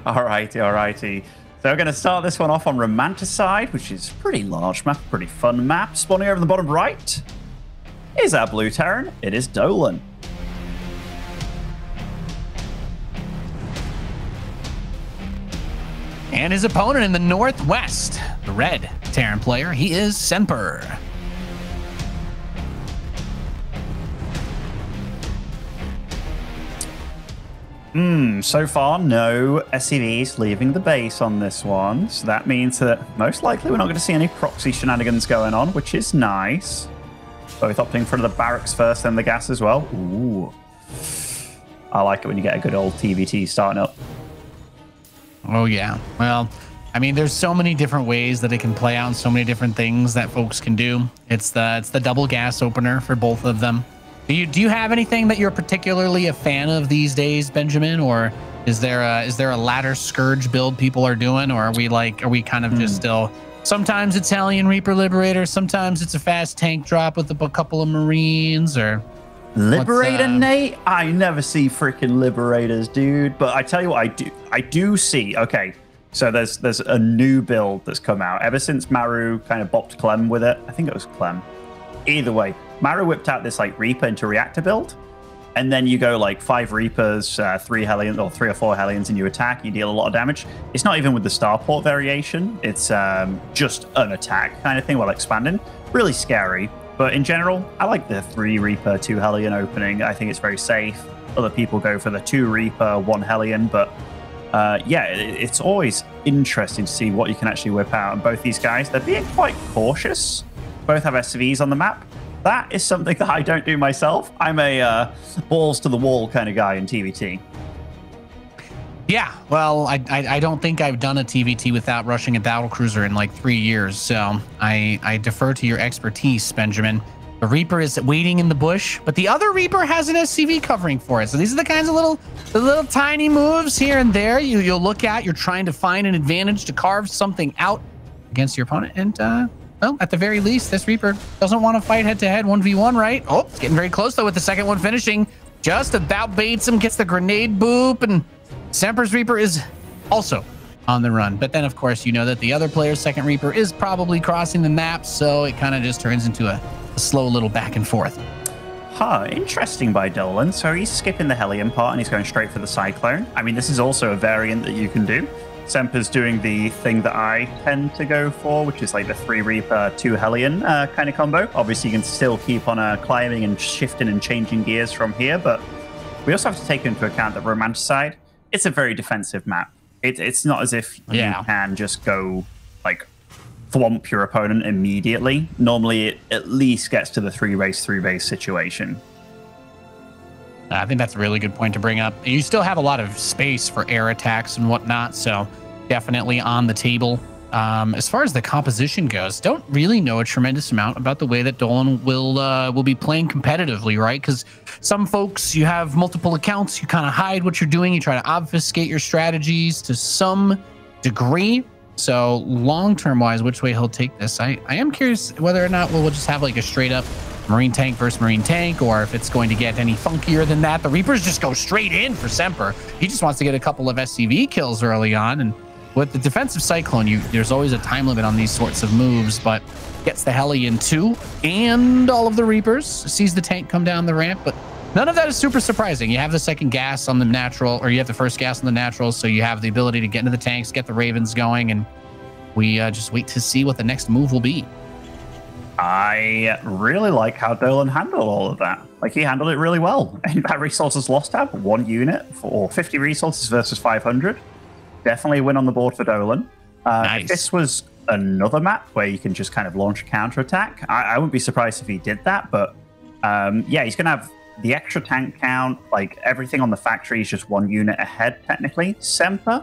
Alrighty, alrighty. So we're going to start this one off on Romanticide, which is a pretty large map, pretty fun map. Spawning over in the bottom right is our blue Terran. It is Dolan. And his opponent in the northwest, the red Terran player, he is Semper. So far, no SCVs leaving the base on this one. So that means that most likely we're not going to see any proxy shenanigans going on, which is nice. Both opting for the barracks first, then the gas as well. Ooh. I like it when you get a good old TVT starting up. Oh, yeah. Well, I mean, there's so many different ways that it can play out and so many different things that folks can do. It's the double gas opener for both of them. Do you have anything that you're particularly a fan of these days, Benjamin, or is there a ladder scourge build people are doing, or are we kind of just still sometimes Italian Reaper Liberator, sometimes it's a fast tank drop with a couple of Marines, or Liberator, Nate? I never see freaking Liberators, dude. But I tell you what, I do see. Okay, so there's a new build that's come out ever since Maru kind of bopped Clem with it. I think it was Clem. Either way, Maru whipped out this like Reaper into reactor build, and then you go like 5 Reapers, 3 Hellions, or 3 or 4 Hellions, and you attack. You deal a lot of damage. It's not even with the starport variation. It's just an attack kind of thing while expanding. Really scary. But in general, I like the 3 Reaper, 2 Hellion opening. I think it's very safe. Other people go for the 2 Reaper, 1 Hellion. But yeah, it's always interesting to see what you can actually whip out. And both these guys, they're being quite cautious. Both have SCVs on the map. That is something that I don't do myself. I'm a balls to the wall kind of guy in TVT. Yeah, well, I don't think I've done a TVT without rushing a battlecruiser in like 3 years, so I defer to your expertise, Benjamin. The Reaper is waiting in the bush, but the other Reaper has an SCV covering for it. So these are the kinds of little tiny moves here and there you'll look at. You're trying to find an advantage to carve something out against your opponent, and well, at the very least, this Reaper doesn't want to fight head-to-head 1v1, right? Oh, it's getting very close, though, with the second one finishing. Just about baits him, gets the grenade boop, and Semper's Reaper is also on the run. But then, of course, you know that the other player's second Reaper is probably crossing the map, so it kind of just turns into a slow little back and forth. Huh, interesting by Dolan. So he's skipping the Hellion part, and he's going straight for the Cyclone. I mean, this is also a variant that you can do. Semper's doing the thing that I tend to go for, which is like the 3 Reaper, 2 Hellion kind of combo. Obviously, you can still keep on climbing and shifting and changing gears from here, but we also have to take into account that Romanticide, it's a very defensive map. It's not as if you can just go like thwomp your opponent immediately. Normally, it at least gets to the 3 base situation. I think that's a really good point to bring up. You still have a lot of space for air attacks and whatnot, so definitely on the table. As far as the composition goes, don't really know a tremendous amount about the way that Dolan will be playing competitively, right? Because some folks, you have multiple accounts, you kind of hide what you're doing, you try to obfuscate your strategies to some degree. So long-term wise, which way he'll take this, I am curious whether or not we'll just have like a straight up Marine tank versus Marine tank, or if it's going to get any funkier than that. The Reapers just go straight in for Semper. He just wants to get a couple of SCV kills early on. And with the defensive Cyclone, there's always a time limit on these sorts of moves, but gets the Hellion too, and all of the Reapers, sees the tank come down the ramp, but none of that is super surprising. You have the second gas on the natural, or you have the first gas on the natural, so you have the ability to get into the tanks, get the Ravens going, and we just wait to see what the next move will be. I really like how Dolan handled all of that. Like, he handled it really well. In that resources lost tab, 1 unit for 50 resources versus 500. Definitely a win on the board for Dolan. Nice. If this was another map where you can just kind of launch a counterattack, I wouldn't be surprised if he did that. But yeah, he's going to have the extra tank count. Like, everything on the factory is just 1 unit ahead, technically. Semper,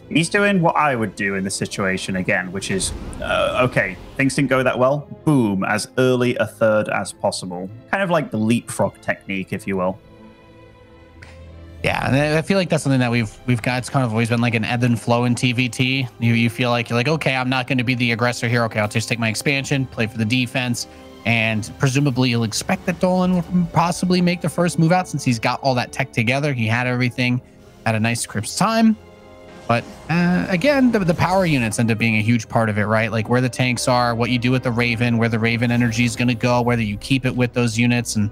he's doing what I would do in this situation again, which is, okay, things didn't go that well. Boom, as early a third as possible. Kind of like the leapfrog technique, if you will. Yeah, and I feel like that's something that we've got. It's kind of always been like an ebb and flow in TVT. You feel like you're like, okay, I'm not going to be the aggressor here. Okay, I'll just take my expansion, play for the defense, and presumably you'll expect that Dolan will possibly make the first move out since he's got all that tech together. He had everything at a nice crisp time. But again, the power units end up being a huge part of it, right? Like where the tanks are, what you do with the Raven, where the Raven energy is going to go, whether you keep it with those units. And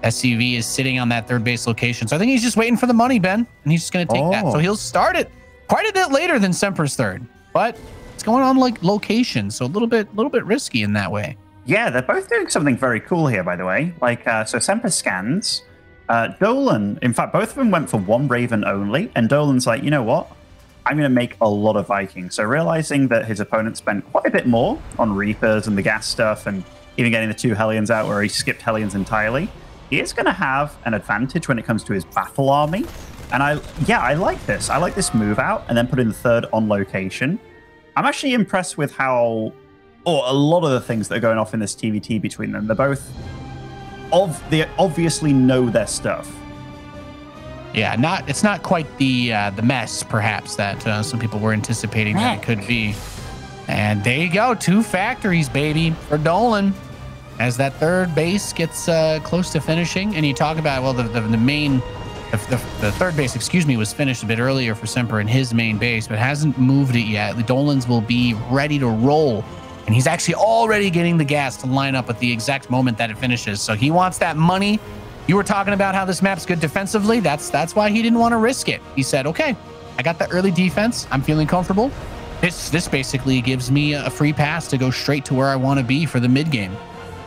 SCV is sitting on that third base location. So I think he's just waiting for the money, Ben, and he's just going to take that. So he'll start it quite a bit later than Semper's third, but it's going on like location. So a little bit risky in that way. Yeah, they're both doing something very cool here, by the way. Like, so Semper scans. Dolan, in fact, both of them went for one Raven only, and Dolan's like, you know what? I'm going to make a lot of Vikings. So realizing that his opponent spent quite a bit more on Reapers and the gas stuff, and even getting the 2 Hellions out where he skipped Hellions entirely, he is going to have an advantage when it comes to his battle army. And I like this. I like this move out and then put in the third on location. I'm actually impressed with how, or a lot of the things that are going off in this TVT between them. They're both, they obviously know their stuff. Yeah, it's not quite the mess, perhaps, that some people were anticipating that it could be. And there you go, 2 factories, baby, for Dolan, as that third base gets close to finishing. And you talk about, well, the third base, excuse me, was finished a bit earlier for Semper in his main base, but hasn't moved it yet. The Dolans will be ready to roll, and he's actually already getting the gas to line up at the exact moment that it finishes. So he wants that money. You were talking about how this map's good defensively. That's why he didn't want to risk it. He said, okay, I got the early defense. I'm feeling comfortable. This basically gives me a free pass to go straight to where I want to be for the mid game.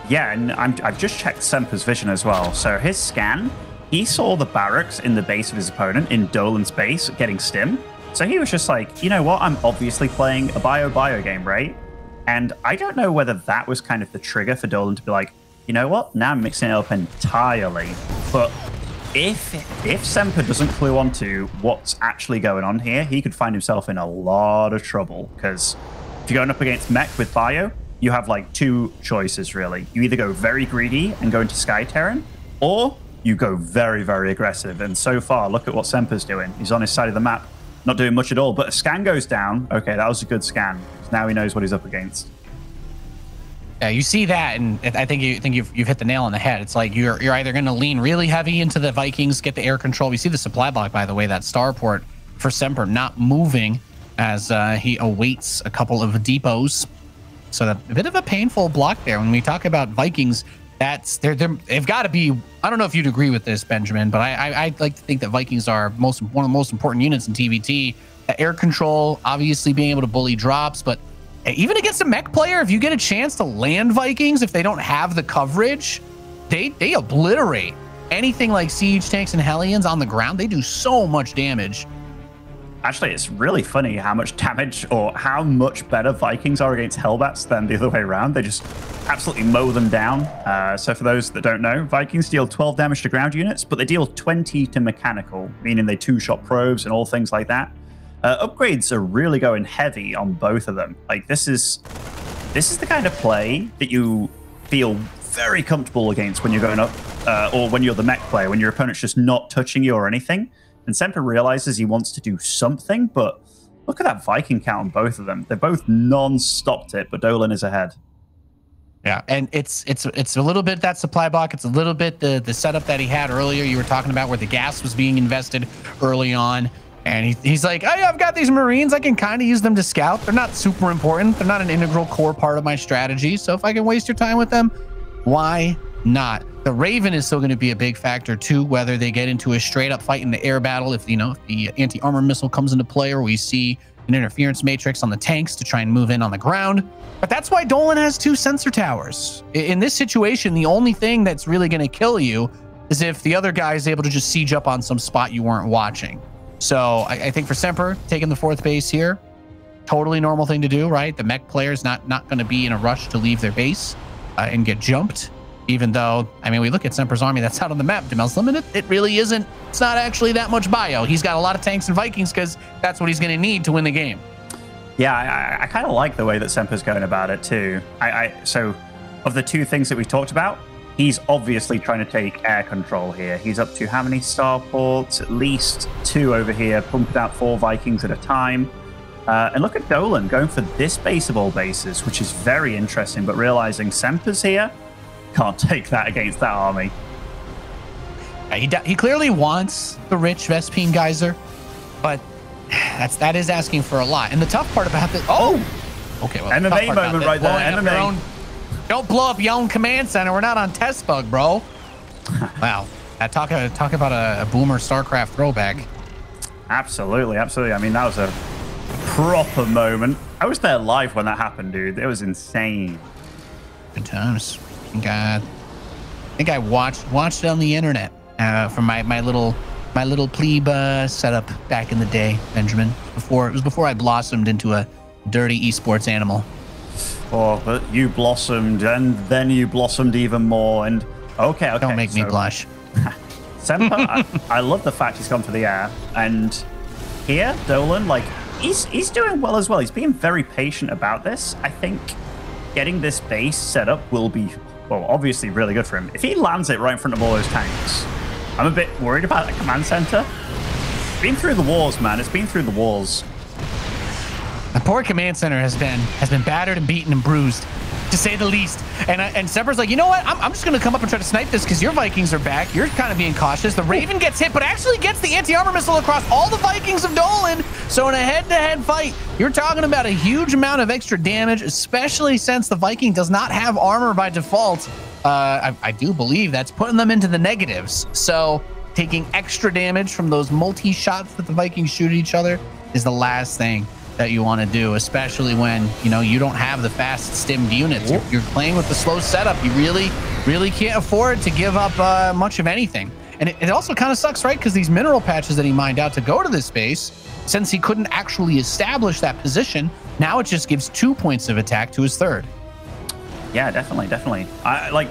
Yeah, and I've just checked Semper's vision as well. So his scan, he saw the barracks in the base of his opponent in Dolan's base getting stim. So he was just like, you know what? I'm obviously playing a bio game, right? And I don't know whether that was kind of the trigger for Dolan to be like, you know what? Now I'm mixing it up entirely. But if Semper doesn't clue onto what's actually going on here, he could find himself in a lot of trouble. Because if you're going up against mech with bio, you have like 2 choices, really. You either go very greedy and go into Sky Terran, or you go very, very aggressive. And so far, look at what Semper's doing. He's on his side of the map, not doing much at all. But a scan goes down. Okay, that was a good scan. Now he knows what he's up against. Yeah, you see that, and I think you've hit the nail on the head. It's like you're either going to lean really heavy into the Vikings, get the air control. We see the supply block, by the way, that starport for Semper not moving as he awaits a couple of depots. So a bit of a painful block there. When we talk about Vikings, they've got to be. I don't know if you'd agree with this, Benjamin, but I like to think that Vikings are one of the most important units in TVT. The air control, obviously being able to bully drops, but even against a mech player, if you get a chance to land Vikings, if they don't have the coverage, they obliterate anything like siege tanks and Hellions on the ground. They do so much damage. Actually, it's really funny how much damage or how much better Vikings are against Hellbats than the other way around. They just absolutely mow them down. So for those that don't know, Vikings deal 12 damage to ground units, but they deal 20 to mechanical, meaning they 2-shot probes and all things like that. Upgrades are really going heavy on both of them. Like this is the kind of play that you feel very comfortable against when you're going up, or when you're the mech player, when your opponent's just not touching you or anything. And Semper realizes he wants to do something, but look at that Viking count on both of them. They're both non-stopped it, but Dolan is ahead. Yeah, and it's a little bit that supply block. It's a little bit the setup that he had earlier. You were talking about where the gas was being invested early on. And he's like, hey, I've got these Marines. I can kind of use them to scout. They're not super important. They're not an integral core part of my strategy. So if I can waste your time with them, why not? The Raven is still going to be a big factor too, whether they get into a straight up fight in the air battle, if the anti-armor missile comes into play, or we see an interference matrix on the tanks to try and move in on the ground. But that's why Dolan has 2 sensor towers. In this situation, the only thing that's really going to kill you is if the other guy is able to just siege up on some spot you weren't watching. So I think for Semper, taking the 4th base here, totally normal thing to do, right? The mech player's not going to be in a rush to leave their base and get jumped. Even though, I mean, we look at Semper's army that's out on the map, Demel's Limited, it really isn't. It's not actually that much bio. He's got a lot of tanks and Vikings because that's what he's going to need to win the game. Yeah, I kind of like the way that Semper's going about it too. So of the 2 things that we talked about, he's obviously trying to take air control here. He's up to how many starports? At least 2 over here, pumping out 4 Vikings at a time. And look at Dolan going for this base of all bases, which is very interesting, but realizing Semper's here, can't take that against that army. He clearly wants the rich Vespine Geyser, but that is asking for a lot. And the tough part about this, okay, well, MMA moment right there. MMA. Don't blow up your own command center. We're not on test bug, bro. Wow, talk about a boomer StarCraft throwback. Absolutely, absolutely. I mean, that was a proper moment. I was there live when that happened, dude. It was insane. Good times. I think I watched it on the internet from my little plebe setup back in the day, Benjamin. It was before I blossomed into a dirty esports animal. Oh, but you blossomed, and then you blossomed even more. And okay. Don't make me blush. Semper, I love the fact he's gone for the air. And here, Dolan, like, he's doing well as well. He's being very patient about this. I think getting this base set up will be, well, obviously really good for him. If he lands it right in front of all those tanks, I'm a bit worried about the command center. It's been through the wars, man. It's been through the wars. The poor command center has been battered and beaten and bruised, to say the least. And Semper's like, you know what? I'm just going to come up and try to snipe this because your Vikings are back. You're kind of being cautious. The Raven gets hit, but actually gets the anti-armor missile across all the Vikings of Dolan. So in a head-to-head fight, you're talking about a huge amount of extra damage, especially since the Viking does not have armor by default. I do believe that's putting them into the negatives. So taking extra damage from those multi-shots that the Vikings shoot at each other is the last thing that you want to do, especially when, you know, you don't have the fast stimmed units. You're playing with the slow setup. You really can't afford to give up much of anything. And it also kind of sucks, right? Because these mineral patches that he mined out to go to this space, since he couldn't actually establish that position, now it just gives 2 points of attack to his third. Yeah, definitely. Like,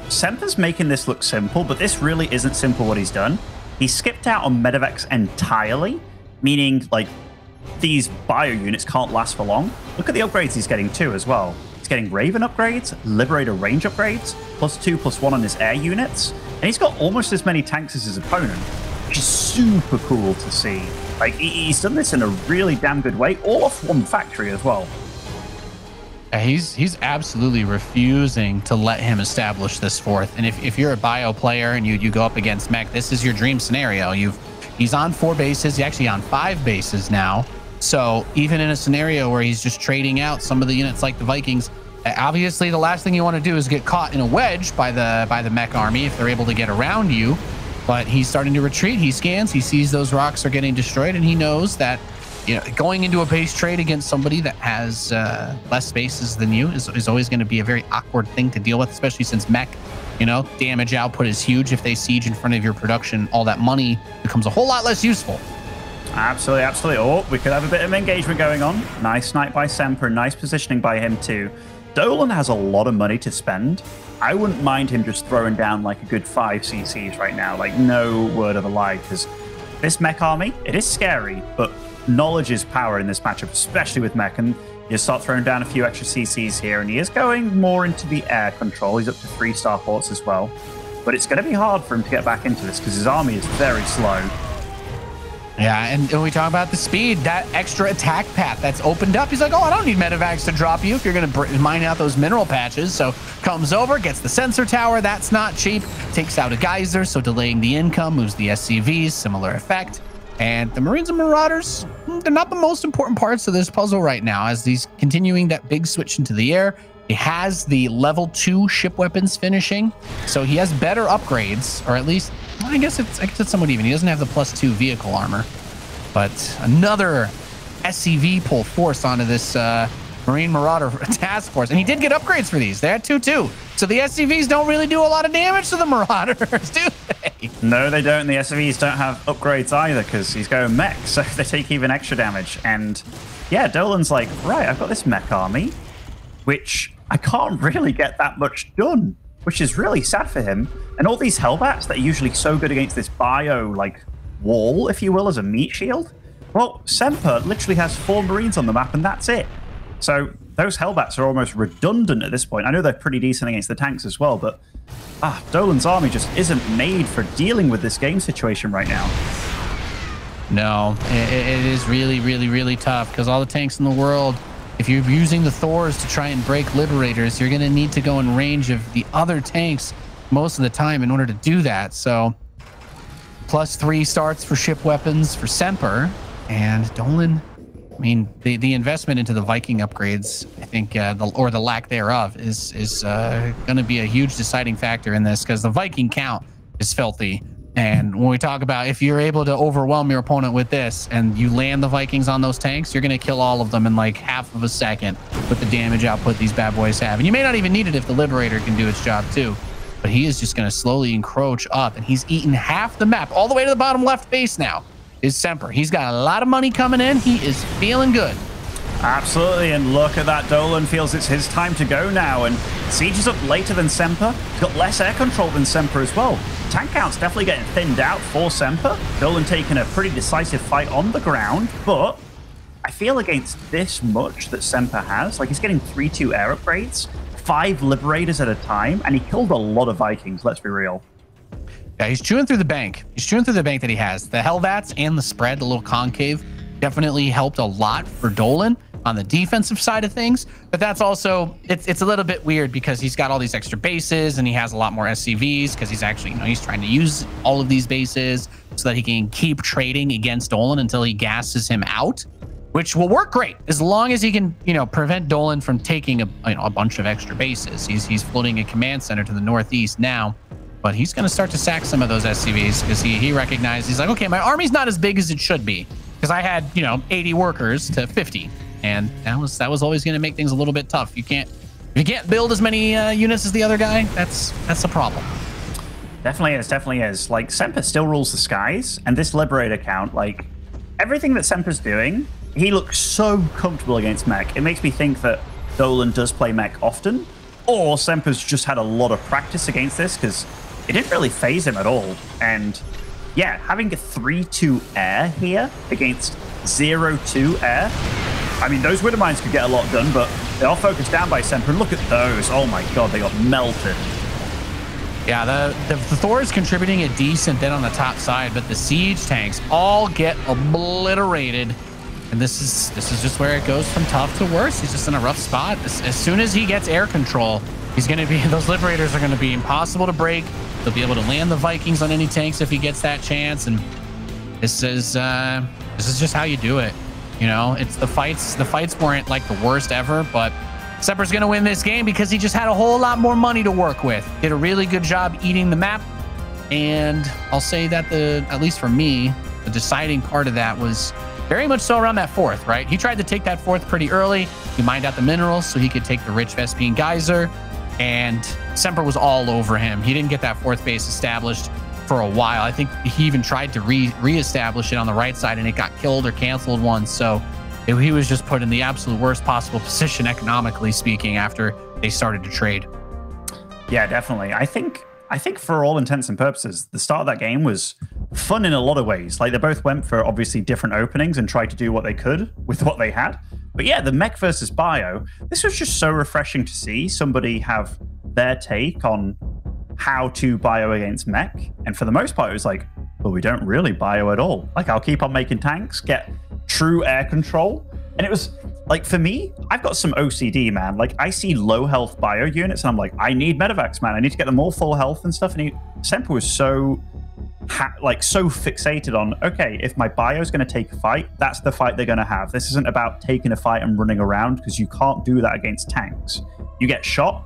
Semper's making this look simple, but this really isn't simple what he's done. He skipped out on Medivacs entirely, meaning, like, these bio units can't last for long. Look at the upgrades he's getting too as well. He's getting Raven upgrades, Liberator range upgrades, +2/+1 on his air units, and he's got almost as many tanks as his opponent, which is super cool to see. Like, he's done this in a really damn good way, all off one factory as well. He's absolutely refusing to let him establish this fourth. And if you're a bio player and you go up against Mech, this is your dream scenario. He's on 4 bases. He's actually on 5 bases now. So even in a scenario where he's just trading out some of the units like the Vikings, obviously the last thing you want to do is get caught in a wedge by the Mech army if they're able to get around you. But he's starting to retreat. He scans. He sees those rocks are getting destroyed, and he knows that, you know, going into a base trade against somebody that has less spaces than you is always going to be a very awkward thing to deal with, especially since Mech, you know, damage output is huge. If they siege in front of your production, all that money becomes a whole lot less useful. Absolutely. Oh, we could have a bit of engagement going on. Nice snipe by Semper. Nice positioning by him too. Dolan has a lot of money to spend. I wouldn't mind him just throwing down like a good 5 CCs right now. Like, no word of a lie, because this Mech army, it is scary, but knowledge is power in this matchup, especially with Mech. And you start throwing down a few extra CCs here, and he is going more into the air control. He's up to 3 starports as well. But it's going to be hard for him to get back into this because his army is very slow. Yeah, and when we talk about the speed, that extra attack path that's opened up, he's like, oh, I don't need Medivacs to drop you if you're going to mine out those mineral patches. So comes over, gets the sensor tower. That's not cheap. Takes out a geyser, so delaying the income, moves the SCVs, similar effect. And the Marines and Marauders, they're not the most important parts of this puzzle right now, as he's continuing that big switch into the air. He has the level 2 ship weapons finishing, so he has better upgrades, or at least, I guess it's somewhat even. He doesn't have the +2 vehicle armor, but another SCV pull force onto this Marine Marauder task force. And he did get upgrades for these. They had 2 too. So the SCVs don't really do a lot of damage to the Marauders, do they? No, they don't. The SCVs don't have upgrades either because he's going Mech, so they take even extra damage. And yeah, Dolan's like, right, I've got this Mech army, which I can't really get that much done, which is really sad for him. And all these Hellbats that are usually so good against this bio, like, wall, if you will, as a meat shield. Well, Semper literally has 4 Marines on the map, and that's it. So those Hellbats are almost redundant at this point. I know they're pretty decent against the tanks as well, but Dolan's army just isn't made for dealing with this game situation right now. No, it is really tough because all the tanks in the world, if you're using the Thors to try and break Liberators, you're going to need to go in range of the other tanks most of the time in order to do that. So +3 starts for ship weapons for Semper. And Dolan, I mean, the investment into the Viking upgrades, I think, or the lack thereof, is going to be a huge deciding factor in this, because the Viking count is filthy. And when we talk about if you're able to overwhelm your opponent with this and you land the Vikings on those tanks, you're going to kill all of them in like half of a second with the damage output these bad boys have. And you may not even need it if the Liberator can do its job too. But he is just going to slowly encroach up, and he's eaten half the map all the way to the bottom left base now. Is Semper. He's got a lot of money coming in. He is feeling good. Absolutely, and look at that. Dolan feels it's his time to go now, and Siege is up later than Semper. He's got less air control than Semper as well. Tank count's definitely getting thinned out for Semper. Dolan taking a pretty decisive fight on the ground, but I feel against this much that Semper has, like he's getting 3-2 air upgrades, 5 Liberators at a time, and he killed a lot of Vikings, let's be real. Yeah, he's chewing through the bank. He's chewing through the bank that he has. The Hellvats and the spread, the little concave, definitely helped a lot for Dolan on the defensive side of things. But that's also, it's a little bit weird because he's got all these extra bases and he has a lot more SCVs because he's actually, he's trying to use all of these bases so that he can keep trading against Dolan until he gasses him out, which will work great as long as he can, prevent Dolan from taking a bunch of extra bases. He's floating a command center to the northeast now. But he's going to start to sack some of those SCVs because he recognized, he's like, okay, my army's not as big as it should be because I had, 80 workers to 50. And that was always going to make things a little bit tough. If you can't build as many units as the other guy, that's a problem. Definitely is. Like, Semper still rules the skies, and this Liberator count, like, everything that Semper's doing, he looks so comfortable against mech. It makes me think that Dolan does play mech often, or Semper's just had a lot of practice against this, because it didn't really phase him at all. And yeah, having a 3-2 air here against 0-2 air, I mean, those Widowmines could get a lot done, but they are focused down by Semper. Look at those. Oh my god, they got melted. Yeah, the Thor is contributing a decent bit on the top side, but the siege tanks all get obliterated. And this is just where it goes from tough to worse. He's just in a rough spot. As soon as he gets air control, he's going to be, those Liberators are going to be impossible to break. He'll be able to land the Vikings on any tanks if he gets that chance. And this is just how you do it. It's the fights weren't like the worst ever, but Semper's going to win this game because he just had a whole lot more money to work with. Did a really good job eating the map. And I'll say that at least for me, the deciding part of that was very much so around that 4th, right? He tried to take that 4th pretty early. He mined out the minerals so he could take the rich Vespine Geyser, and Semper was all over him. He didn't get that 4th base established for a while. I think he even tried to reestablish it on the right side, and it got killed or canceled once. So he was just put in the absolute worst possible position, economically speaking, after they started to trade. Yeah, definitely. I think for all intents and purposes, the start of that game was fun in a lot of ways. Like, they both went for obviously different openings and tried to do what they could with what they had. But yeah, the mech versus bio, this was just so refreshing to see somebody have their take on how to bio against mech. And for the most part, it was like, well, we don't really bio at all. Like, I'll keep on making tanks, get true air control. And it was like, for me, I've got some OCD, man. Like, I see low health bio units and I'm like, I need medevacs, man. I need to get them all full health and stuff. And Semper was so fixated on, okay, if my bio is going to take a fight, that's the fight they're going to have. This isn't about taking a fight and running around, because you can't do that against tanks. You get shot,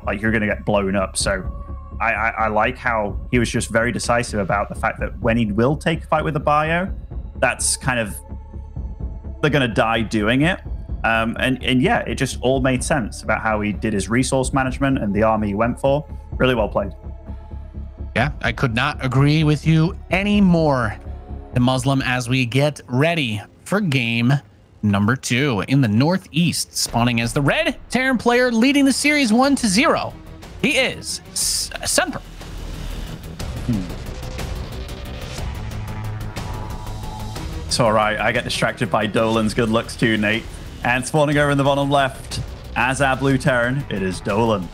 like you're going to get blown up. So I like how he was just very decisive about the fact that when he will take a fight with a bio, that's kind of, they're going to die doing it. And yeah, it just all made sense about how he did his resource management and the army he went for. Really well played. Yeah, I could not agree with you anymore, the Muslim, as we get ready for game number 2 in the Northeast, spawning as the red Terran player, leading the series 1-0. He is Semper. It's all right. I get distracted by Dolan's good looks too, Nate. And spawning over in the bottom left, as our blue Terran, it is Dolan.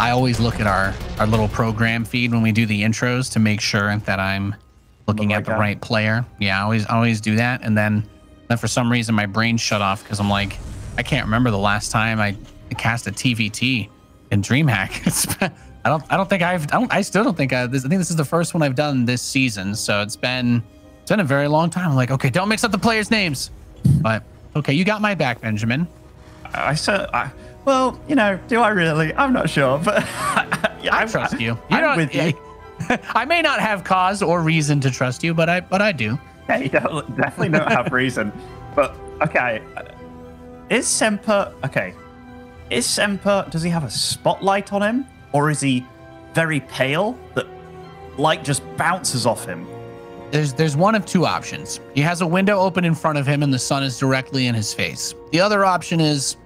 I always look at our little program feed when we do the intros to make sure that I'm looking at the right player. Yeah, I always do that. And then for some reason, my brain shut off because I'm like, I can't remember the last time I cast a TVT in DreamHack. It's I still don't think I think this is the first one I've done this season. So it's been a very long time. I'm like, okay, don't mix up the players' names. But okay, you got my back, Benjamin. Well, you know, do I really? I'm not sure, but I trust you. I'm with you. I may not have cause or reason to trust you, but I do. Yeah, you definitely don't have reason. But okay, is Semper okay? Is Semper? Does he have a spotlight on him, or is he very pale that light just bounces off him? There's one of two options. He has a window open in front of him, and the sun is directly in his face. The other option is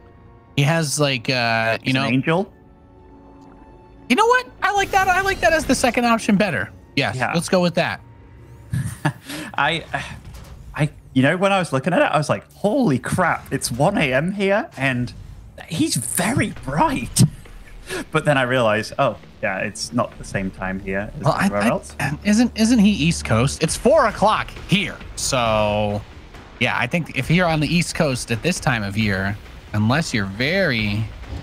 he has like an angel. You know what? I like that. I like that as the second option better. Yes, yeah. Let's go with that. You know, when I was looking at it, I was like, holy crap, it's 1 a.m. here, and he's very bright. But then I realized, oh, yeah, it's not the same time here as everywhere else. Isn't he East Coast? It's 4 o'clock here. So, yeah, I think if you're on the East Coast at this time of year, unless you're very...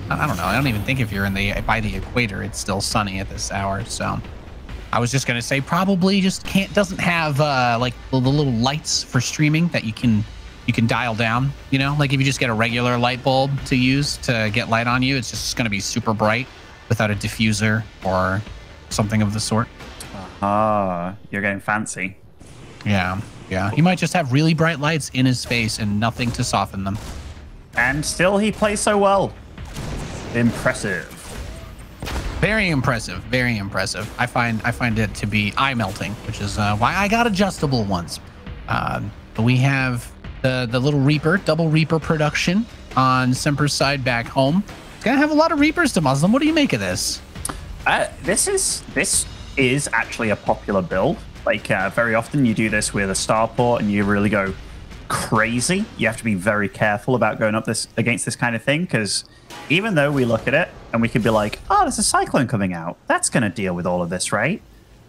I don't know. I don't even think if you're by the equator, it's still sunny at this hour. So I was just going to say probably just doesn't have like the little lights for streaming that you can dial down, you know, like if you just get a regular light bulb to use to get light on you, it's just going to be super bright without a diffuser or something of the sort. You're getting fancy. Yeah. He might just have really bright lights in his face and nothing to soften them. And still he plays so well. Impressive. Very impressive. Very impressive. I find it to be eye melting, which is why I got adjustable ones. We have the little Reaper, double Reaper production on Semper's side back home. It's gonna have a lot of Reapers to Muslim. What do you make of this? This is actually a popular build. Like very often you do this with a starport and you really go crazy. You have to be very careful about going up against this kind of thing, because even though we look at it and we can be like, oh, there's a cyclone coming out, that's going to deal with all of this, right?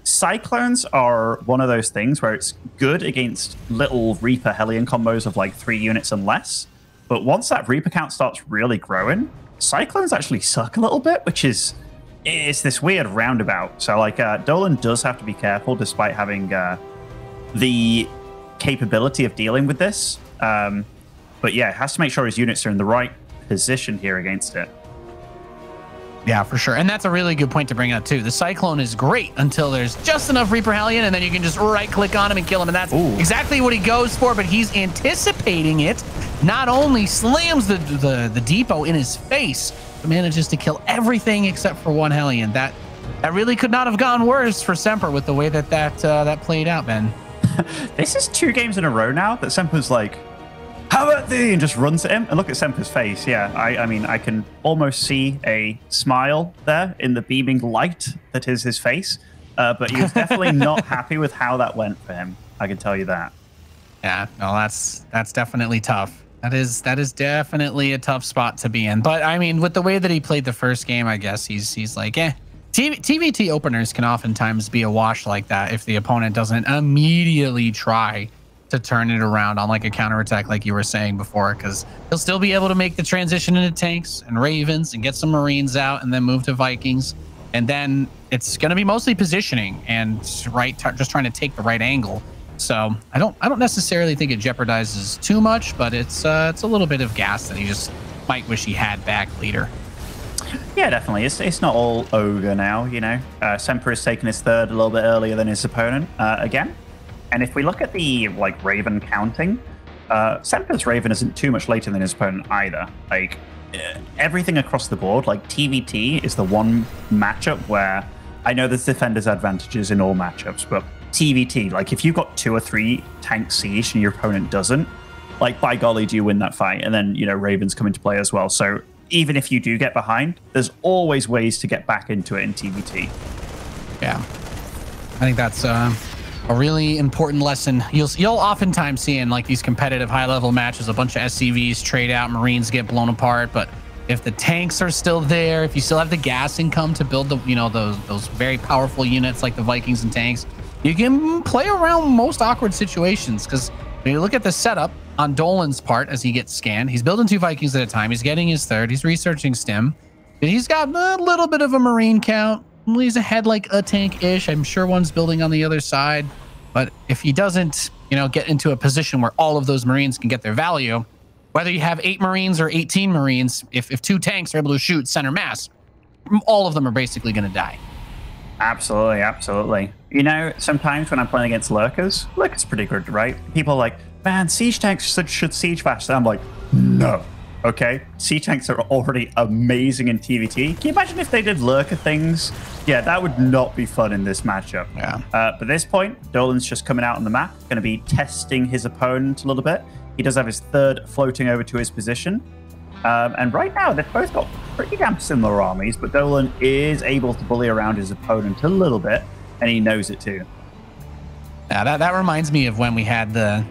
Cyclones are one of those things where it's good against little Reaper Hellion combos of like 3 units and less, but once that Reaper count starts really growing, Cyclones actually suck a little bit, which is this weird roundabout. So like Dolan does have to be careful despite having the capability of dealing with this, but yeah, has to make sure his units are in the right position here against it. Yeah, for sure. And that's a really good point to bring up too. The Cyclone is great until there's just enough Reaper Hellion, and then you can just right click on him and kill him, and that's exactly what he goes for. But he's anticipating it. Not only slams the depot in his face, but manages to kill everything except for 1 Hellion. That really could not have gone worse for Semper with the way that played out, Ben. This is 2 games in a row now that Semper's like, how about thee? And just runs at him. And look at Semper's face. Yeah, I mean, I can almost see a smile there in the beaming light that is his face. But he was definitely not happy with how that went for him. I can tell you that. Yeah, no, that's definitely tough. That is definitely a tough spot to be in. But I mean, with the way that he played the first game, I guess he's like, TVT openers can oftentimes be a wash like that if the opponent doesn't immediately try to turn it around on like a counterattack like you were saying before, because he'll still be able to make the transition into tanks and Ravens and get some Marines out and then move to Vikings. And then it's going to be mostly positioning and just trying to take the right angle. So I don't necessarily think it jeopardizes too much, but it's a little bit of gas that he just might wish he had back later. Yeah, definitely. It's not all ogre now, you know. Semper has taken his third a little bit earlier than his opponent again. And if we look at the like Raven counting, Semper's Raven isn't too much later than his opponent either. Like everything across the board, like TVT is the one matchup where I know there's defenders' advantages in all matchups, but TVT, like if you've got 2 or 3 tank siege and your opponent doesn't, like by golly, do you win that fight? And then, you know, Ravens come into play as well. So even if you do get behind, there's always ways to get back into it in TVT. Yeah, I think that's a really important lesson. You'll oftentimes see in like these competitive high-level matches, a bunch of SCVs trade out, Marines get blown apart. But if the tanks are still there, if you still have the gas income to build the, you know, those very powerful units like the Vikings and tanks, you can play around most awkward situations. Because when you look at the setup on Dolan's part as he gets scanned, he's building 2 Vikings at a time. He's getting his third. He's researching stim. He's got a little bit of a Marine count, he's ahead like a tank-ish. I'm sure one's building on the other side. But if he doesn't, get into a position where all of those Marines can get their value, whether you have 8 Marines or 18 Marines, if 2 tanks are able to shoot center mass, all of them are basically going to die. Absolutely, absolutely. Sometimes when I'm playing against lurkers pretty good, right? People are like, man, siege tanks should siege faster. I'm like, no. Okay, siege tanks are already amazing in TVT. Can you imagine if they did lurker things? Yeah, that would not be fun in this matchup. Yeah. But at this point, Dolan's just coming out on the map, going to be testing his opponent a little bit. He does have his third floating over to his position. And right now, they've both got pretty damn similar armies, but Dolan is able to bully around his opponent a little bit, and he knows it too. Yeah, that reminds me of when we had the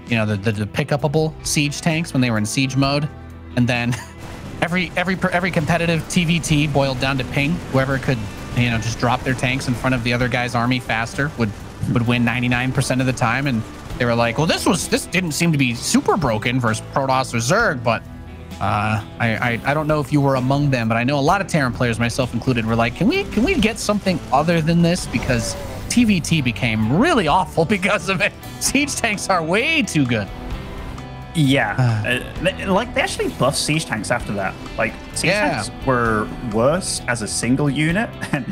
pick-upable siege tanks when they were in siege mode, and then every competitive TVT boiled down to ping. Whoever could just drop their tanks in front of the other guy's army faster would win 99% of the time. And they were like, well, this didn't seem to be super broken versus Protoss or Zerg, but I don't know if you were among them, but I know a lot of Terran players, myself included, were like, can we get something other than this? Because TVT became really awful because of it. Siege tanks are way too good. Yeah, they actually buffed siege tanks after that. Like, siege tanks were worse as a single unit. And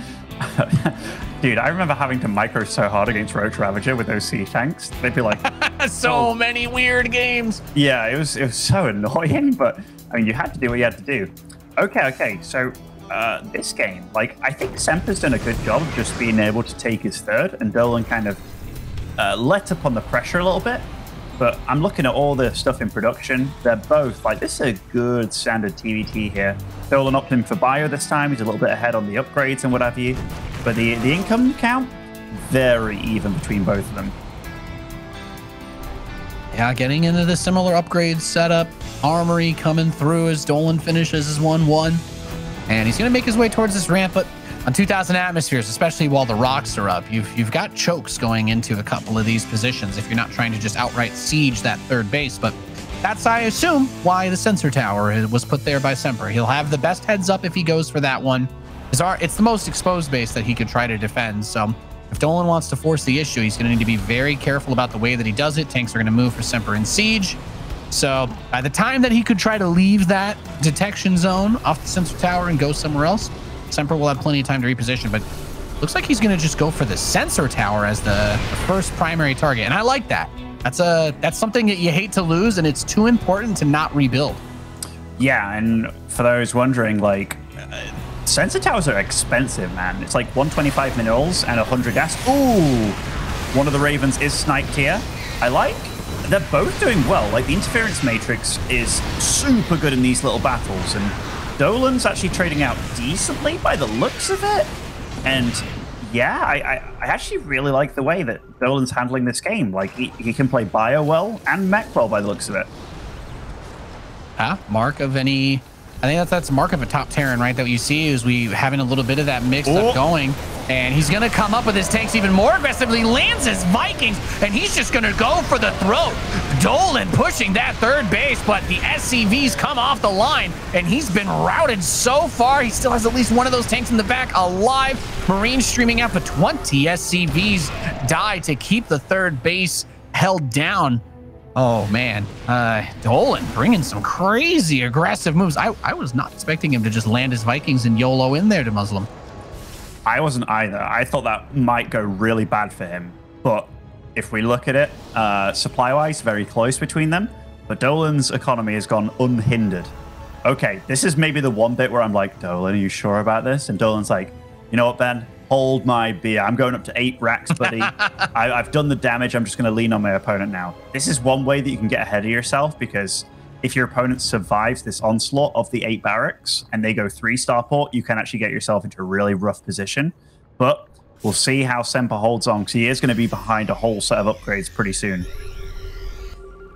dude, I remember having to micro so hard against Roach Ravager with those siege tanks. They'd be like, so many weird games. Yeah, it was so annoying, but I mean, you had to do what you had to do. Okay. So this game, I think Semper's done a good job of just being able to take his third, and Dolan kind of let up on the pressure a little bit. But I'm looking at all the stuff in production. They're both this is a good standard TVT here. Dolan opting for bio this time. He's a little bit ahead on the upgrades and what have you. But the income count, very even between both of them. Yeah, getting into the similar upgrade setup. Armory coming through as Dolan finishes his 1-1. And he's going to make his way towards this ramp, but on 2,000 atmospheres, especially while the rocks are up, you've got chokes going into a couple of these positions if you're not trying to just outright siege that third base. But that's, I assume, why the sensor tower was put there by Semper. He'll have the best heads up if he goes for that one. It's the most exposed base that he could try to defend. So if Dolan wants to force the issue, he's going to need to be very careful about the way that he does it. Tanks are going to move for Semper in siege. So by the time that he could try to leave that detection zone off the sensor tower and go somewhere else, Semper will have plenty of time to reposition. But looks like he's going to just go for the sensor tower as the first primary target. And I like that. That's something that you hate to lose, and it's too important to not rebuild. Yeah, and for those wondering, sensor towers are expensive, man. It's 125 minerals and 100 gas. Ooh, one of the Ravens is sniped here. They're both doing well. The interference matrix is super good in these little battles, and Dolan's actually trading out decently by the looks of it. And yeah, I actually really like the way that Dolan's handling this game. He can play bio well and mech well by the looks of it. Mark of any... I think that's mark of a top Terran, right? That you see is we having a little bit of that mixed up going. And he's going to come up with his tanks even more aggressively, lands his Vikings, and he's just going to go for the throat. Dolan pushing that third base, but the SCVs come off the line, and he's been routed so far. He still has at least one of those tanks in the back alive. Marines streaming out, but 20 SCVs die to keep the third base held down. Oh, man. Dolan bringing some crazy aggressive moves. I was not expecting him to just land his Vikings and YOLO in there to Muslim. I wasn't either. I thought that might go really bad for him. But if we look at it, supply-wise, very close between them. But Dolan's economy has gone unhindered. Okay, this is maybe the one bit where I'm like, Dolan, are you sure about this? And Dolan's like, you know what, Ben? Hold my beer. I'm going up to 8 racks, buddy. I've done the damage. I'm just going to lean on my opponent now. This is one way that you can get ahead of yourself, because if your opponent survives this onslaught of the 8 barracks and they go 3 starport, you can actually get yourself into a really rough position. But we'll see how Semper holds on, because he is going to be behind a whole set of upgrades pretty soon.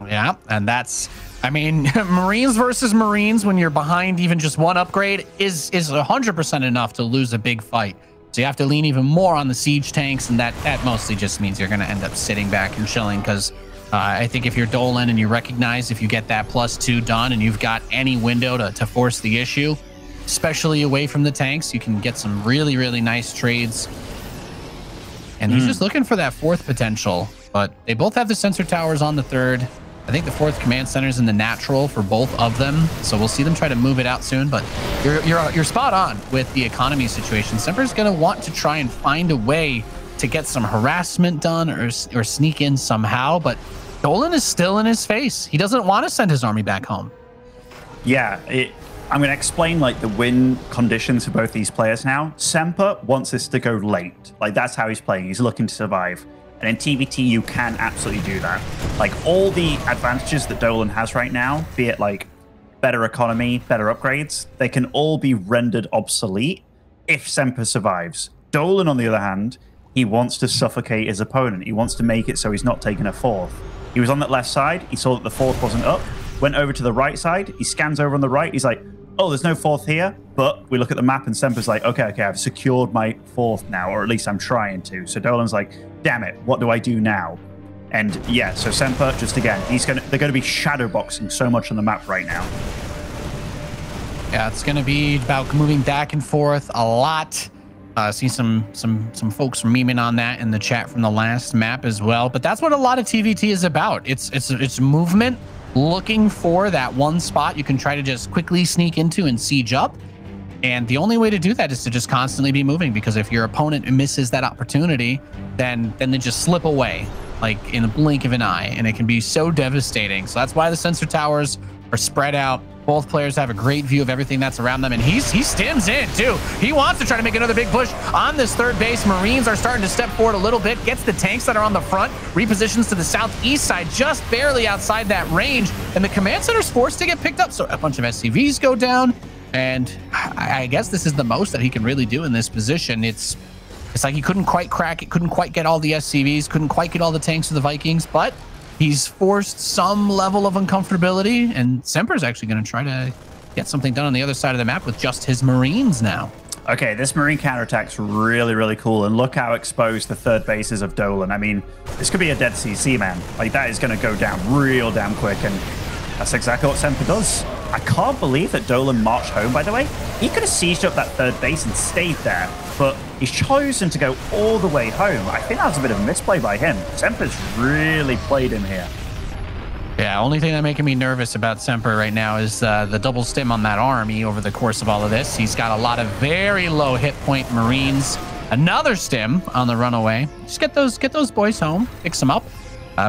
Yeah, and that's... I mean, Marines versus Marines, when you're behind even just one upgrade, is 100% enough to lose a big fight. So you have to lean even more on the siege tanks, and that mostly just means you're going to end up sitting back and chilling, because I think if you're Dolan and you recognize if you get that +2 done and you've got any window to force the issue, especially away from the tanks. You can get some really, really nice trades. And he's just looking for that fourth potential. But they both have the sensor towers on the third. I think the fourth command center is in the natural for both of them. So we'll see them try to move it out soon. But you're spot on with the economy situation. Semper's going to want to try and find a way to get some harassment done or sneak in somehow. But Dolan is still in his face. He doesn't want to send his army back home. Yeah, I'm going to explain like the win conditions for both these players now. Semper wants this to go late. Like that's how he's playing. He's looking to survive. And in TVT, you can absolutely do that. Like all the advantages that Dolan has right now, be it like better economy, better upgrades, they can all be rendered obsolete if Semper survives. Dolan, on the other hand, he wants to suffocate his opponent. He wants to make it so he's not taking a fourth. He was on that left side. He saw that the fourth wasn't up. Went over to the right side. He scans over on the right. He's like, oh, there's no fourth here. But we look at the map and Semper's like, okay, I've secured my fourth now, or at least I'm trying to. So Dolan's like, damn it, what do I do now? And yeah, so Semper, just again, they're going to be shadow boxing so much on the map right now. Yeah, it's going to be about moving back and forth a lot. See some folks memeing on that in the chat from the last map as well. But that's what a lot of TVT is about. It's movement, looking for that one spot you can try to just quickly sneak into and siege up. And the only way to do that is to just constantly be moving, because if your opponent misses that opportunity, then they just slip away like in the blink of an eye, and it can be so devastating. So that's why the sensor towers are spread out. Both players have a great view of everything that's around them, and he stims in too. He wants to try to make another big push on this third base. Marines are starting to step forward a little bit, gets the tanks that are on the front, repositions to the southeast side, just barely outside that range, and the command center's forced to get picked up. So a bunch of SCVs go down, and I guess this is the most that he can really do in this position. It's like he couldn't quite crack it, couldn't quite get all the SCVs, couldn't quite get all the tanks of the Vikings, but he's forced some level of uncomfortability, and Semper's actually going to try to get something done on the other side of the map with just his Marines now. Okay, this Marine counterattack's really, really cool, and look how exposed the third base is of Dolan. I mean, this could be a dead CC, man. Like, that is going to go down real damn quick, and that's exactly what Semper does. I can't believe that Dolan marched home, by the way. He could have sieged up that third base and stayed there, but he's chosen to go all the way home. I think that was a bit of a misplay by him. Semper's really played him here. Yeah, only thing that's making me nervous about Semper right now is the double stim on that army over the course of all of this. He's got a lot of very low hit point Marines. Another stim on the runaway. Just get those boys home, fix them up.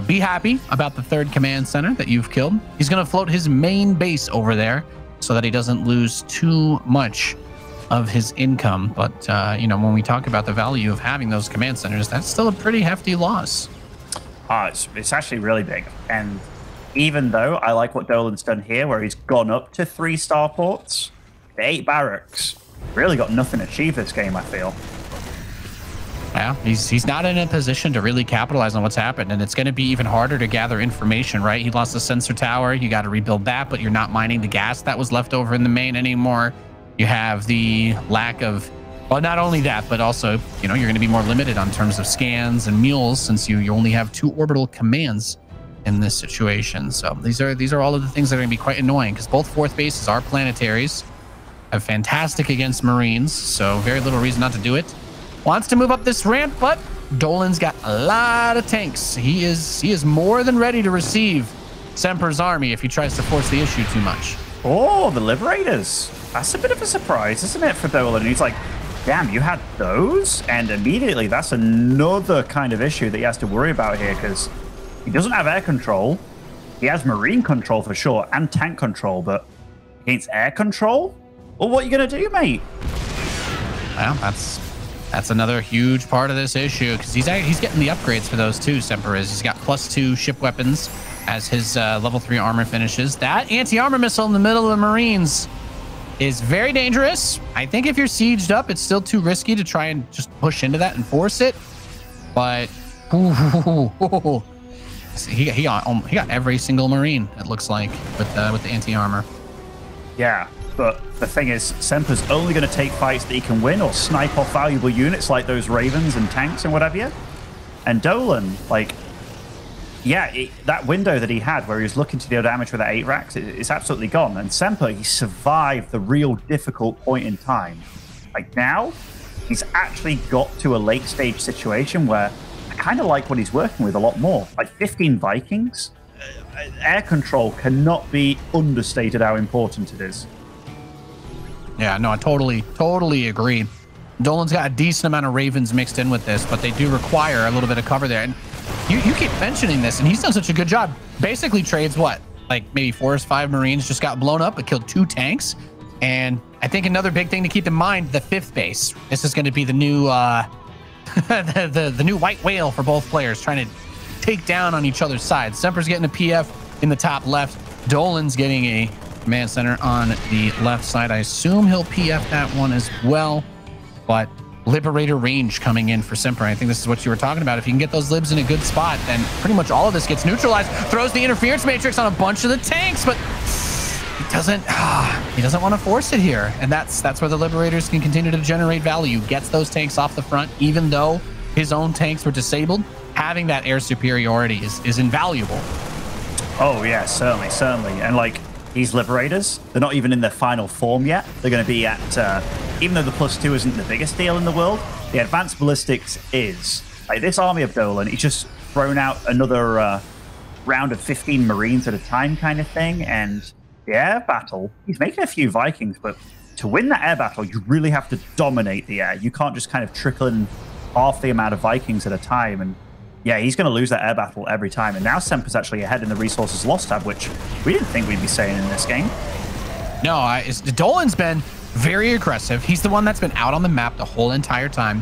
Be happy about the third command center that you've killed. He's going to float his main base over there so that he doesn't lose too much of his income. But, you know, when we talk about the value of having those command centers, that's still a pretty hefty loss. It's actually really big. And even though I like what Dolan's done here, where he's gone up to 3 starports, the 8 barracks, really got nothing achieved this game, I feel. Yeah, he's not in a position to really capitalize on what's happened, and it's going to be even harder to gather information, right? He lost the sensor tower. You got to rebuild that, but you're not mining the gas that was left over in the main anymore. You have the lack of, well, not only that, but also, you know, you're going to be more limited on terms of scans and mules, since you only have 2 orbital commands in this situation. So these are all of the things that are going to be quite annoying, because both fourth bases are planetaries, have fantastic against Marines, so very little reason not to do it. Wants to move up this ramp, but Dolan's got a lot of tanks. He is more than ready to receive Semper's army if he tries to force the issue too much. Oh, the Liberators. That's a bit of a surprise, isn't it, for Dolan? And he's like, damn, you had those? And immediately that's another kind of issue that he has to worry about here, because he doesn't have air control. He has Marine control for sure, and tank control, but against air control? Well, what are you going to do, mate? Well, that's another huge part of this issue, because he's getting the upgrades for those too. Semper is. He's got +2 ship weapons as his level 3 armor finishes. That anti-armor missile in the middle of the Marines is very dangerous. I think if you're sieged up, it's still too risky to try and just push into that and force it. But he got every single Marine, it looks like, with the anti-armor. Yeah. But the thing is, Semper's only going to take fights that he can win or snipe off valuable units like those Ravens and tanks and whatever. And Dolan, like, Yeah, that window that he had where he was looking to deal damage with that 8 racks, it's absolutely gone. And Semper, he survived the real difficult point in time. Like now, he's actually got to a late stage situation where I kind of like what he's working with a lot more. Like 15 Vikings, air control cannot be understated how important it is. Yeah, no, I totally agree. Dolan's got a decent amount of Ravens mixed in with this, but they do require a little bit of cover there. And you keep mentioning this, and he's done such a good job. Basically trades what? Like maybe 4 or 5 Marines just got blown up, but killed 2 tanks. And I think another big thing to keep in mind, the 5th base. This is going to be the new the new white whale for both players, trying to take down on each other's sides. Semper's getting a PF in the top left. Dolan's getting a command center on the left side. I assume he'll PF that one as well. But Liberator range coming in for Semper. I think this is what you were talking about. If you can get those libs in a good spot, then pretty much all of this gets neutralized. Throws the interference matrix on a bunch of the tanks, but he doesn't want to force it here. And that's where the Liberators can continue to generate value. Gets those tanks off the front, even though his own tanks were disabled. Having that air superiority is invaluable. Oh yeah, certainly. And like, these Liberators, they're not even in their final form yet. They're going to be at, even though the +2 isn't the biggest deal in the world, the advanced ballistics is. Like this army of Dolan, he's just thrown out another round of 15 Marines at a time kind of thing. And the air battle, he's making a few Vikings, but to win that air battle, you really have to dominate the air. You can't just kind of trickle in half the amount of Vikings at a time. And yeah, he's going to lose that air battle every time. And now Semper's actually ahead in the resources lost tab, which we didn't think we'd be saying in this game. No, Dolan's been very aggressive. He's the one that's been out on the map the whole entire time,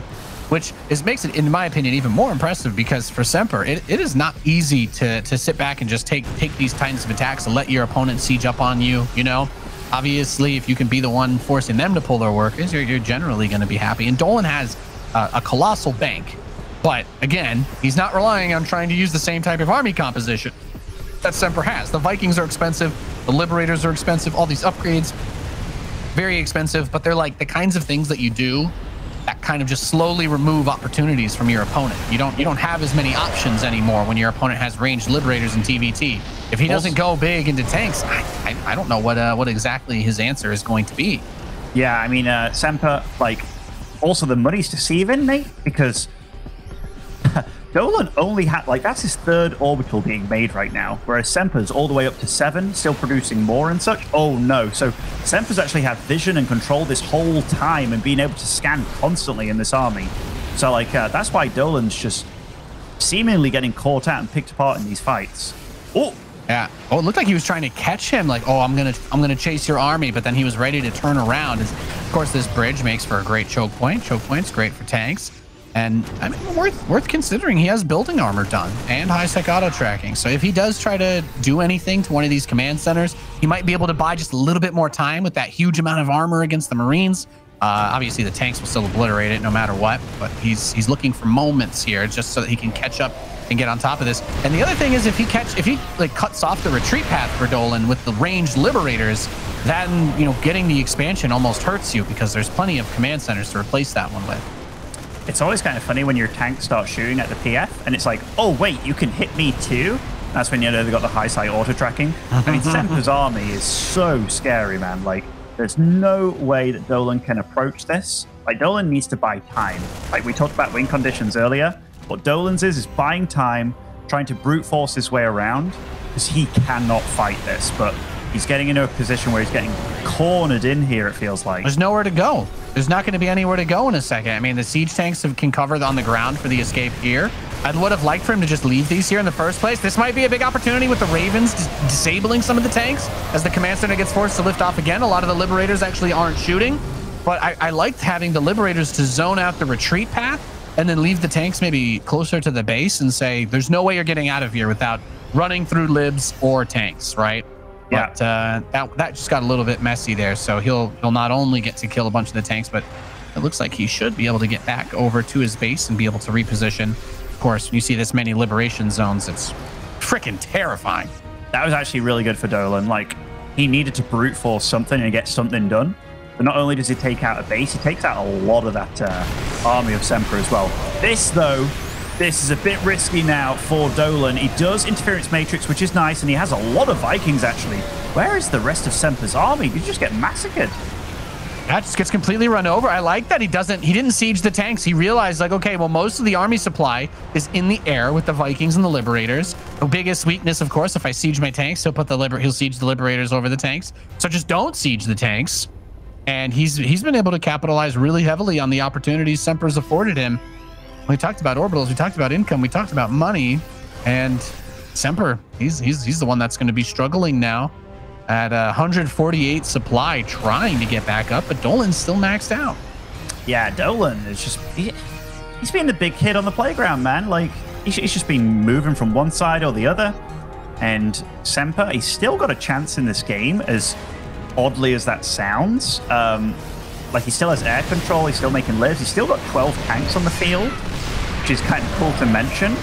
which makes it, in my opinion, even more impressive, because for Semper, it is not easy to sit back and just take these kinds of attacks and let your opponent siege up on you, you know? Obviously, if you can be the one forcing them to pull their work, you're generally going to be happy. And Dolan has a colossal bank. But again, he's not relying on trying to use the same type of army composition that Semper has. The Vikings are expensive. The Liberators are expensive. All these upgrades, very expensive. But they're like the kinds of things that you do that kind of just slowly remove opportunities from your opponent. You don't have as many options anymore when your opponent has ranged Liberators and TVT. If he doesn't go big into tanks, I don't know what exactly his answer is going to be. Yeah, I mean, Semper, like, also the money's deceiving, mate, because Dolan only had, like, that's his 3rd orbital being made right now, whereas Semper's all the way up to 7, still producing more and such. Oh no, so Semper's actually had vision and control this whole time and being able to scan constantly in this army. So like, that's why Dolan's just seemingly getting caught out and picked apart in these fights. Oh, yeah. Oh, it looked like he was trying to catch him, like, oh, I'm gonna chase your army, but then he was ready to turn around. Of course, this bridge makes for a great choke point. Choke point's great for tanks. And I mean, worth considering. He has building armor done and high-sec auto tracking. So if he does try to do anything to one of these command centers, he might be able to buy just a little bit more time with that huge amount of armor against the Marines. Obviously, the tanks will still obliterate it no matter what, but he's looking for moments here just so that he can catch up and get on top of this. And the other thing is, if he like cuts off the retreat path for Dolan with the ranged Liberators, then getting the expansion almost hurts you, because there's plenty of command centers to replace that one with. It's always kind of funny when your tank starts shooting at the PF and it's like, oh wait, you can hit me too? That's when you know they got the high side auto tracking. I mean, Semper's army is so scary, man. Like, there's no way that Dolan can approach this. Like, Dolan needs to buy time. Like, we talked about win conditions earlier. What Dolan's is buying time, trying to brute force his way around, because he cannot fight this. But he's getting into a position where he's getting cornered in here, it feels like. There's nowhere to go. There's not going to be anywhere to go in a second. I mean, the siege tanks can cover on the ground for the escape here. I would have liked for him to just leave these here in the first place. This might be a big opportunity with the Ravens disabling some of the tanks as the command center gets forced to lift off again. A lot of the Liberators actually aren't shooting, but I liked having the Liberators to zone out the retreat path and then leave the tanks maybe closer to the base and say, there's no way you're getting out of here without running through libs or tanks, right? Yeah. But that just got a little bit messy there. So he'll not only get to kill a bunch of the tanks, but it looks like he should be able to get back over to his base and be able to reposition. Of course, when you see this many liberation zones, it's freaking terrifying. That was actually really good for Dolan. Like, he needed to brute force something and get something done. But not only does he take out a base, he takes out a lot of that army of Semper as well. This, though, This is a bit risky now for Dolan. He does Interference Matrix, which is nice, and he has a lot of Vikings, actually. Where is the rest of Semper's army? Did you just get massacred? That just gets completely run over. I like that he didn't siege the tanks. He realized, like, okay, well, most of the army supply is in the air with the Vikings and the Liberators. The biggest weakness, of course, if I siege my tanks, he'll siege the Liberators over the tanks. So just don't siege the tanks. And he's been able to capitalize really heavily on the opportunities Semper's afforded him. We talked about orbitals, we talked about income, we talked about money, and Semper, he's the one that's going to be struggling now at 148 supply, trying to get back up, but Dolan's still maxed out. Yeah, Dolan is just he's been the big kid on the playground, man. Like he's just been moving from one side or the other, and Semper, he's still got a chance in this game, as oddly as that sounds. Like he still has air control, he's still making lives, he's still got 12 tanks on the field, which is kind of cool to mention.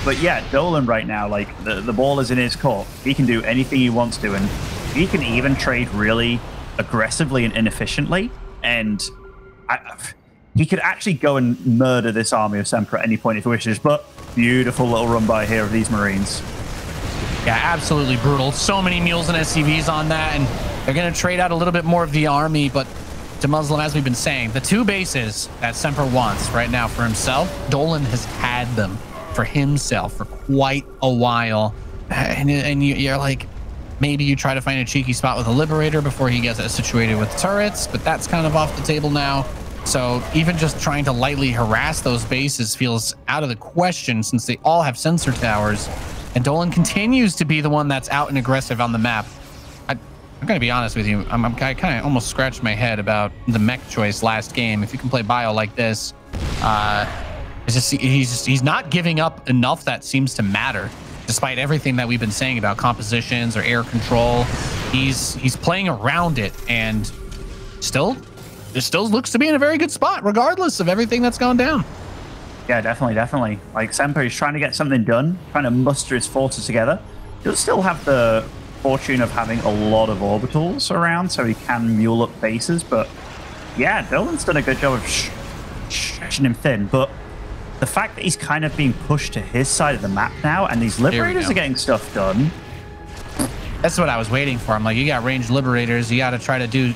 But yeah, Dolan right now, like the ball is in his court. He can do anything he wants to, and he can even trade really aggressively and inefficiently. And he could actually go and murder this army of Semper at any point if he wishes. But beautiful little run by here of these Marines. Yeah, absolutely brutal. So many mules and SCVs on that, and they're going to trade out a little bit more of the army, but to Muslim, as we've been saying, the two bases that Semper wants right now for himself, Dolan has had them for himself for quite a while. And you're like, maybe you try to find a cheeky spot with a Liberator before he gets situated with turrets, but that's kind of off the table now. So even just trying to lightly harass those bases feels out of the question, since they all have sensor towers. And Dolan continues to be the one that's out and aggressive on the map. I'm going to be honest with you. I kind of almost scratched my head about the mech choice last game. If you can play bio like this, he's not giving up enough that seems to matter, despite everything that we've been saying about compositions or air control. He's playing around it, and it still looks to be in a very good spot, regardless of everything that's gone down. Yeah, definitely. Like Semper is trying to get something done, trying to muster his forces together. He'll still have the fortune of having a lot of orbitals around, so he can mule up bases. But yeah, Dolan's done a good job of stretching him thin. But the fact that he's kind of being pushed to his side of the map now, and these Liberators are getting stuff done. That's what I was waiting for. I'm like, you got ranged Liberators, you got to try to do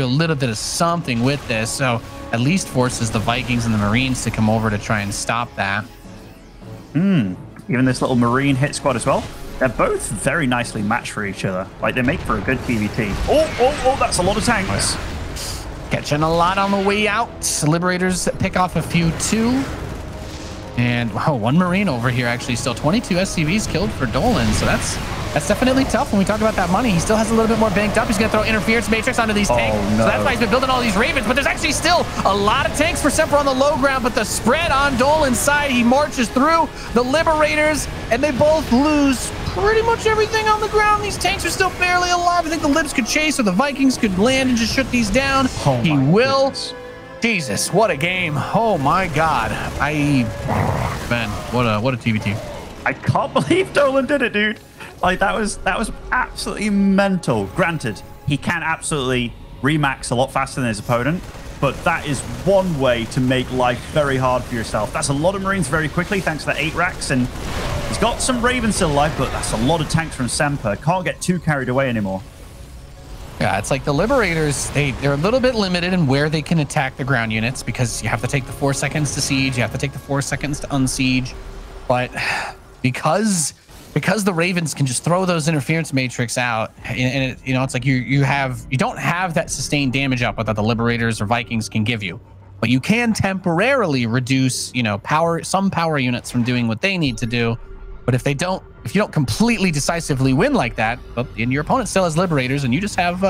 a little bit of something with this. So at least forces the Vikings and the Marines to come over to try and stop that. Even this little Marine hit squad as well. They're both very nicely matched for each other. Like, they make for a good PvT. Oh, that's a lot of tanks. Catching a lot on the way out. Liberators pick off a few too. And wow, one Marine over here actually still 22 SCVs killed for Dolan. So that's definitely tough. When we talk about that money, he still has a little bit more banked up. He's going to throw Interference Matrix onto these tanks. No. So that's why he's been building all these Ravens. But there's actually still a lot of tanks for Semper on the low ground. But the spread on Dolan's side, he marches through the Liberators, and they both lose pretty much everything on the ground. These tanks are still barely alive. I think the Libs could chase, or the Vikings could land and just shut these down. He will. Goodness. Jesus, what a game. Oh my God. Man, what a TVT. I can't believe Dolan did it, dude. Like, that was absolutely mental. Granted, he can absolutely remax a lot faster than his opponent, but that is one way to make life very hard for yourself. That's a lot of Marines very quickly, thanks to the 8 racks, and he's got some Ravens still alive, but that's a lot of tanks from Semper. Can't get too carried away anymore. Yeah, it's like the Liberators, they're a little bit limited in where they can attack the ground units, because you have to take the 4 seconds to siege, you have to take the 4 seconds to unsiege. But because the Ravens can just throw those Interference Matrix out, and it's like you don't have that sustained damage output that the Liberators or Vikings can give you, but you can temporarily reduce some power units from doing what they need to do. But if you don't completely decisively win like that, and your opponent still has Liberators, and you just have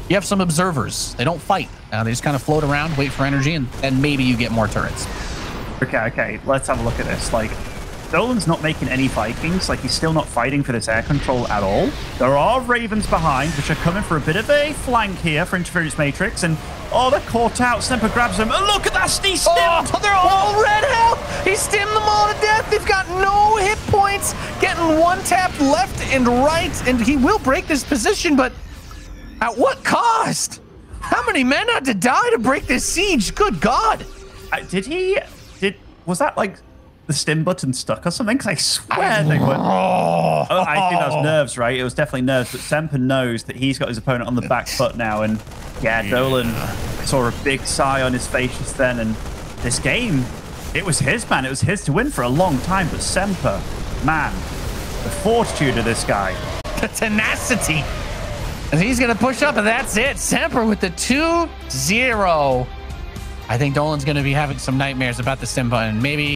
you have some observers. They don't fight. They just kind of float around, wait for energy, and then maybe you get more turrets. Okay. Let's have a look at this. Like, Dolan's not making any Vikings. Like, he's still not fighting for this air control at all. There are Ravens behind, which are coming for a bit of a flank here for Interference Matrix. And, they're caught out. Semper grabs them. And look at that. He's stimmed. Oh, they're all red health. He stimmed them all to death. They've got no hit points. Getting one tap left and right. And he will break this position, but at what cost? How many men had to die to break this siege? Good God. Was that like the stim button stuck or something? Because I swear they were. Oh, I think that was nerves, right? It was definitely nerves. But Semper knows that he's got his opponent on the back foot now. And yeah, Dolan, I saw a big sigh on his face just then. And this game, it was his, man. It was his to win for a long time. But Semper, man, the fortitude of this guy. The tenacity. And he's going to push up, and that's it. Semper with the 2-0. I think Dolan's going to be having some nightmares about the stim button. Maybe